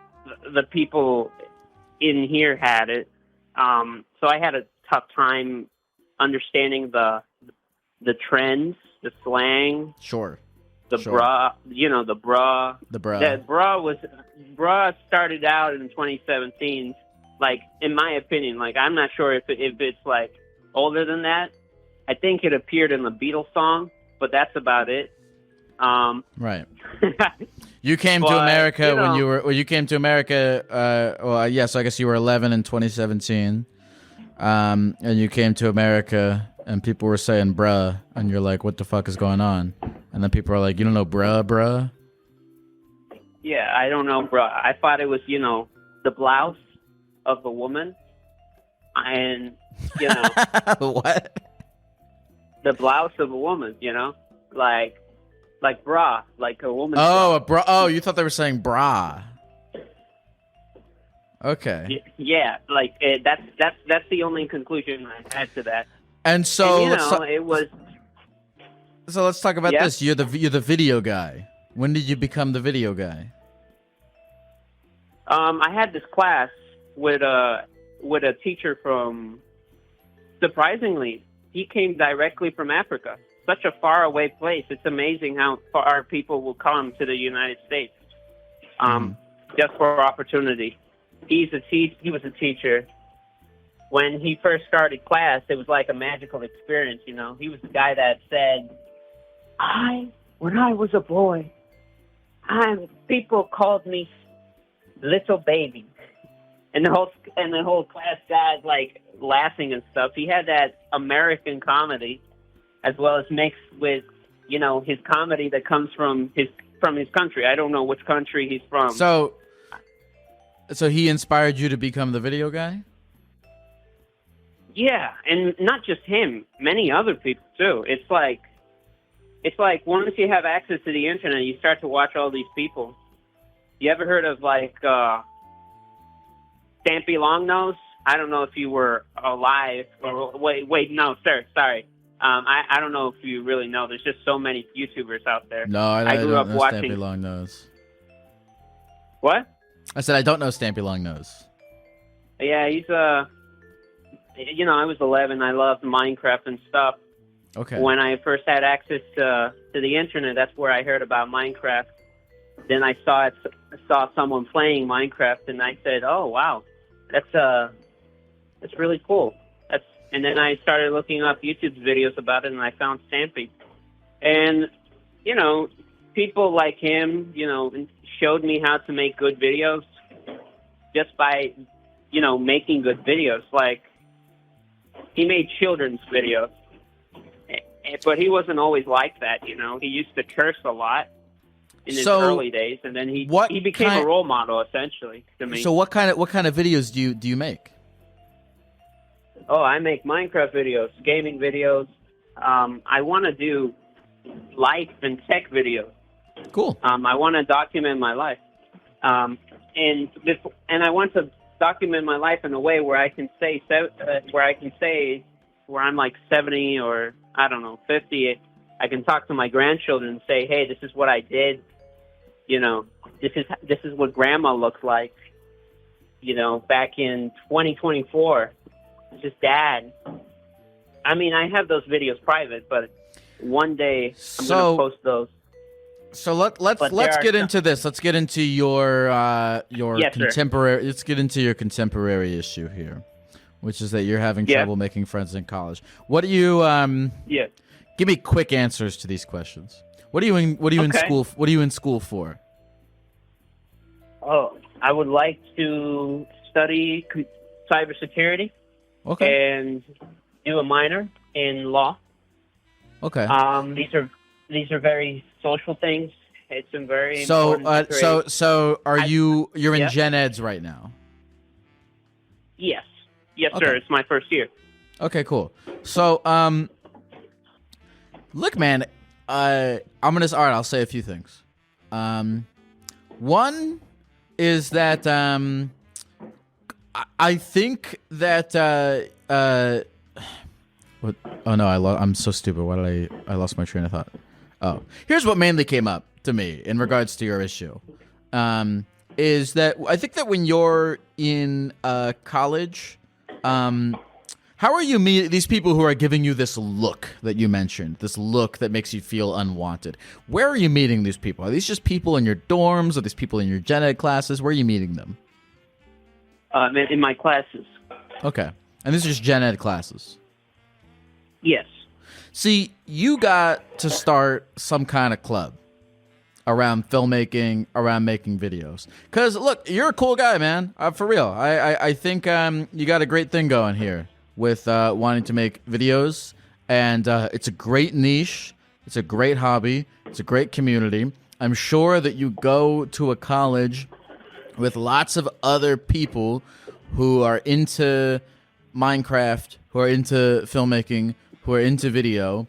the people in here had it. So I had a tough time understanding the trends, the slang. Sure. The bra. That bra started out in 2017. Like, in my opinion, like, I'm not sure if it's like older than that. I think it appeared in the Beatles song, but that's about it. Right. You came to America when you came to America. So I guess you were 11 in 2017. And you came to America, and people were saying "bruh," and you're like, "What the fuck is going on?" And then people are like, "You don't know bruh?" Yeah, I don't know, bruh. I thought it was, the blouse of a woman, and what? The blouse of a woman, like bra, like a woman's bra. A bra. Oh, you thought they were saying bra. Okay. Yeah, like that's the only conclusion I had to that. And so it was. So let's talk about this. You're the video guy. When did you become the video guy? I had this class with a teacher from. Surprisingly, he came directly from Africa. such a far away place. It's amazing how far people will come to the United States, just for opportunity. He was a teacher. When he first started class, it was like a magical experience. You know, he was the guy that said, when I was a boy, people called me little baby, and the whole class got like laughing and stuff. He had that American comedy, as well as mixed with, you know, his comedy that comes from his country. I don't know which country he's from. So he inspired you to become the video guy? Yeah, and not just him, many other people too. It's like once you have access to the internet, you start to watch all these people. You ever heard of like Stampy Longnose? I don't know if you were alive. Or wait, no, sir, sorry. I don't know if you really know. There's just so many YouTubers out there. No, I grew don't up know watching. Stampy Longnose. What? I said I don't know Stampy Longnose. Yeah, he's you know, I was 11. I loved Minecraft and stuff. Okay. When I first had access to the internet, that's where I heard about Minecraft. Then I saw someone playing Minecraft, and I said, "Oh wow, that's really cool." And then I started looking up YouTube videos about it, and I found Stampy. And you know, people like him, you know, showed me how to make good videos just by, you know, making good videos. Like, he made children's videos, but he wasn't always like that, you know. He used to curse a lot in his early days, and then he became a role model, essentially, to me. So what kind of videos do you make? Oh, I make Minecraft videos, gaming videos. I want to do life and tech videos. Cool. I want to document my life, and I want to document my life in a way where I can say where I'm like 70 or I don't know 50. I can talk to my grandchildren and say, "Hey, this is what I did. You know, this is what Grandma looks like. You know, back in 2024. This is Dad." I mean, I have those videos private, but one day I'm going to post those. So let's get into this. Let's get into your Yes, contemporary. Sir. Let's get into your contemporary issue here, which is that you're having trouble making friends in college. What do you Give me quick answers to these questions. What are you in school? What are you in school for? Oh, I would like to study cybersecurity. Okay. And do a minor in law. Okay. These are very social things. It's been very so important. So you're in Gen Eds right now? Yes, okay. Sir. It's my first year. Okay, cool. So look, man, I'll say a few things. One is that I think that what? Oh no, I'm so stupid. Why did I lost my train of thought? Oh, here's what mainly came up to me in regards to your issue. Is that I think that when you're in college, how are you meeting these people who are giving you this look that you mentioned, this look that makes you feel unwanted? Where are you meeting these people? Are these just people in your dorms? Are these people in your gen ed classes? Where are you meeting them? In my classes. Okay. And these are just gen ed classes? Yes. See, you got to start some kind of club around filmmaking, around making videos. Because, look, you're a cool guy, man. For real. I think you got a great thing going here with wanting to make videos. And it's a great niche. It's a great hobby. It's a great community. I'm sure that you go to a college with lots of other people who are into Minecraft, who are into filmmaking, who are into video.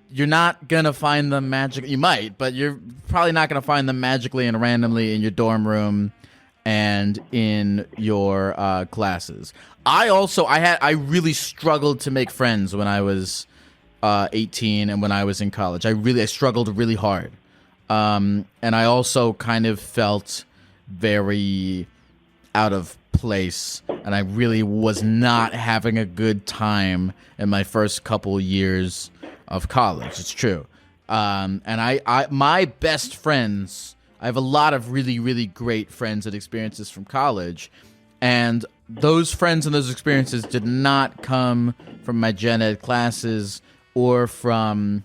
You're not going to find them magically. You might, but you're probably not going to find them magically and randomly in your dorm room and in your classes. I really struggled to make friends when I was 18 and when I was in college. I struggled really hard. And I also kind of felt very out of place, and I really was not having a good time in my first couple years of college. It's true. And my best friends, I have a lot of really, really great friends and experiences from college. And those friends and those experiences did not come from my gen ed classes or from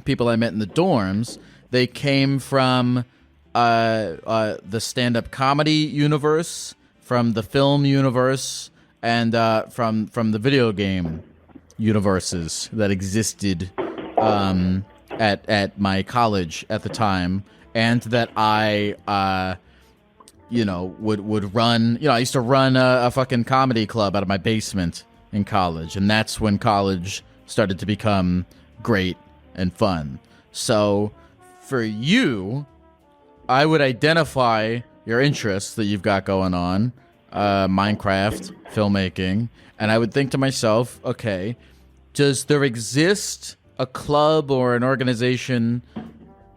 people I met in the dorms. They came from the stand-up comedy universe, from the film universe, and from the video game universes that existed at my college at the time, and that I would run. I used to run a fucking comedy club out of my basement in college, and that's when college started to become great and fun. So for you, I would identify your interests that you've got going on, Minecraft, filmmaking, and I would think to myself, okay, does there exist a club or an organization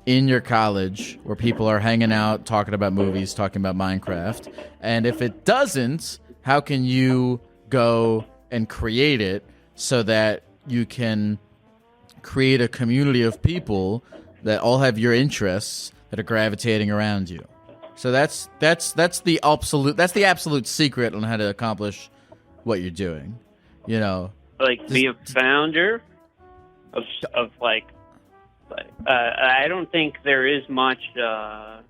in your college where people are hanging out, talking about movies, talking about Minecraft? And if it doesn't, how can you go and create it so that you can create a community of people that all have your interests that are gravitating around you? So that's the absolute secret on how to accomplish what you're doing. Like be a founder of like. I don't think there is much of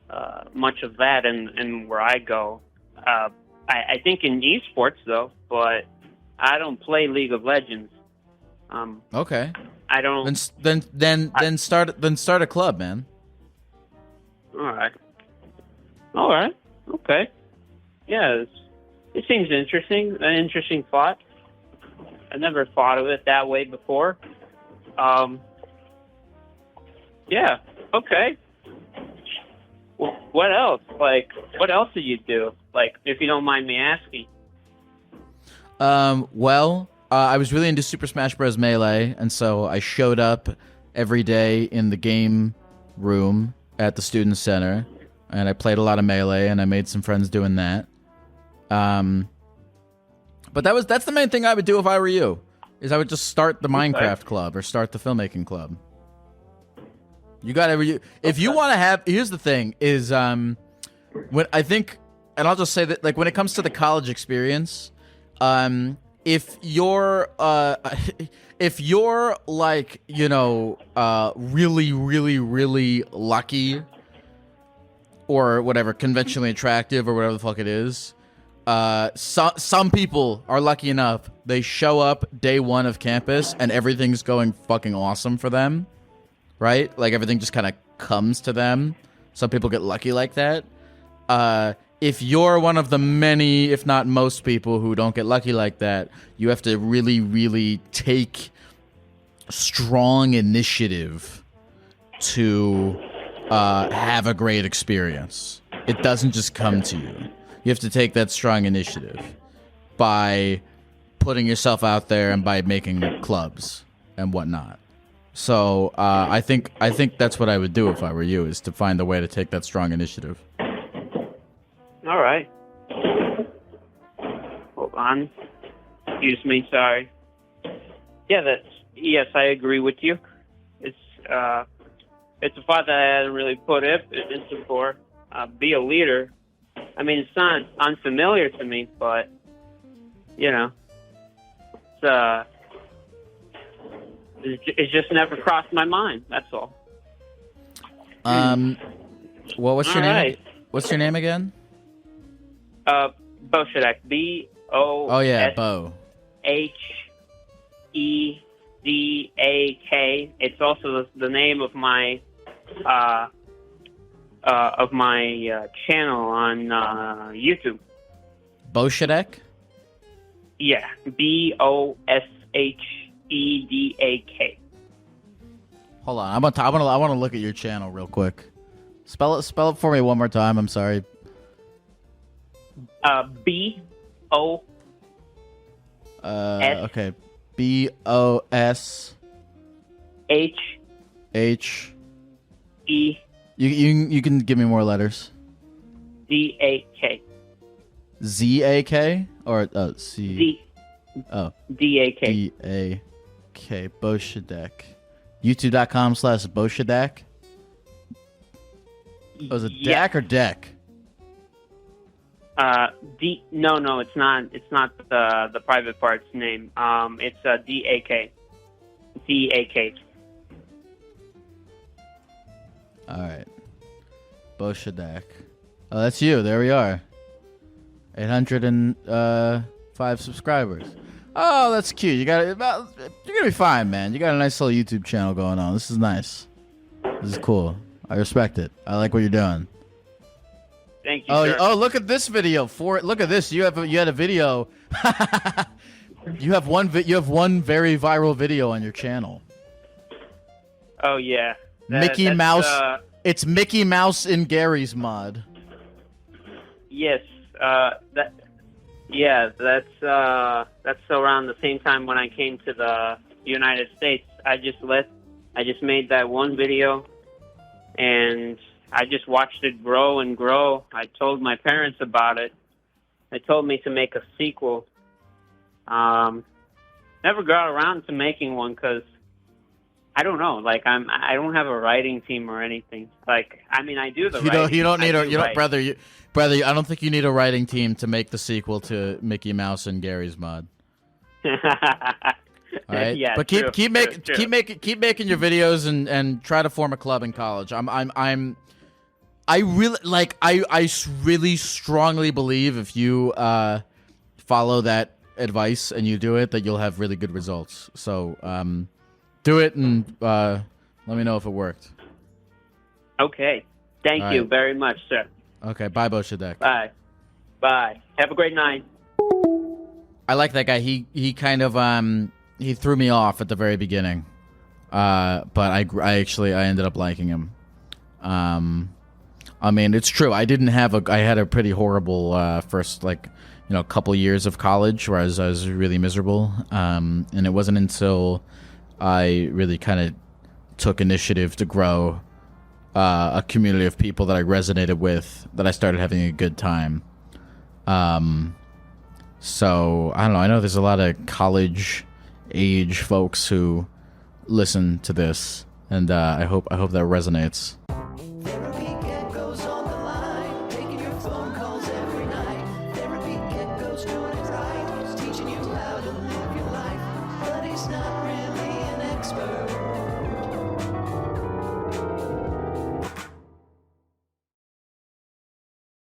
that in where I go. I think in esports though, but I don't play League of Legends. Okay. I don't. Then start a club, man. All right. Okay. Yeah, it seems interesting. An interesting thought. I never thought of it that way before. Yeah. Okay. Well, what else? Like, what else do you do? Like, if you don't mind me asking. I was really into Super Smash Bros. Melee, and so I showed up every day in the game room at the student center, and I played a lot of Melee, and I made some friends doing that. But that's the main thing I would do if I were you, is I would just start the Minecraft club or start the filmmaking club. You got if you want to have. Here's the thing: is when I think, and I'll just say that, like, when it comes to the college experience, if you're like, really, really, really lucky, or whatever, conventionally attractive, or whatever the fuck it is, some people are lucky enough they show up day one of campus and everything's going fucking awesome for them. Right? Like, everything just kind of comes to them. Some people get lucky like that. If you're one of the many, if not most people who don't get lucky like that, you have to really, really take strong initiative to have a great experience. It doesn't just come to you. You have to take that strong initiative by putting yourself out there and by making clubs and whatnot. So I think that's what I would do if I were you, is to find a way to take that strong initiative. All right. Hold on. Excuse me. Sorry. Yeah, yes, I agree with you. It's a thought that I hadn't really put into before. Be a leader. I mean, it's not unfamiliar to me, but it's just never crossed my mind. That's all. Well, what's your name? Right. What's your name again? Boshedek. B-O. Oh yeah, Bo. H-E-D-A-K. It's also the name of my channel on YouTube. Boshedek? Yeah. B-O-S-H-E-D-A-K. Hold on, I want to look at your channel real quick. Spell it for me one more time. I'm sorry. B-O. Okay. B-O-S. H. E. You can give me more letters. D-A-K. Z-A-K or C. Z. Oh. D-A-K. D-A. Okay, Boshadek. YouTube.com/Boshadek. Oh, is it Yes. Dak or Deck? No, it's not. It's not the private part's name. It's DAK. DAK. All right, Boshadek. Oh, that's you. There we are. 805 subscribers. Oh, that's cute. You're gonna be fine, man. You got a nice little YouTube channel going on. This is nice. This is cool. I respect it. I like what you're doing. Thank you, sir. Oh, look at this video. Look at this. You had a video. You have one very viral video on your channel. Oh, yeah. Mickey That's, Mouse. It's Mickey Mouse in Gary's mod. Yes. That's around the same time when I came to the United States. I just made that one video, and I just watched it grow and grow. I told my parents about it. They told me to make a sequel. Never got around to making one because I don't know. Like I don't have a writing team or anything. Like I mean, I do the writing. You don't need write. brother. I don't think you need a writing team to make the sequel to Mickey Mouse and Gary's mod. All right, Yeah, but true. keep making your videos and try to form a club in college. I really strongly believe if you follow that advice and you do it, that you'll have really good results. So do it and let me know if it worked. Okay. Thank All you right. very much, sir. Okay, bye, Boshadek. Bye. Bye. Have a great night. I like that guy. He kind of he threw me off at the very beginning, but I ended up liking him. I mean, it's true. I had a pretty horrible first couple years of college where I was really miserable. And it wasn't until I really kind of took initiative to grow a community of people that I resonated with that I started having a good time. So I don't know. I know there's a lot of college age folks who listen to this, and I hope that resonates. Therapy goes on the line, taking your phone calls every night. Therapy goes doing it right, teaching you how to live your life, but he's not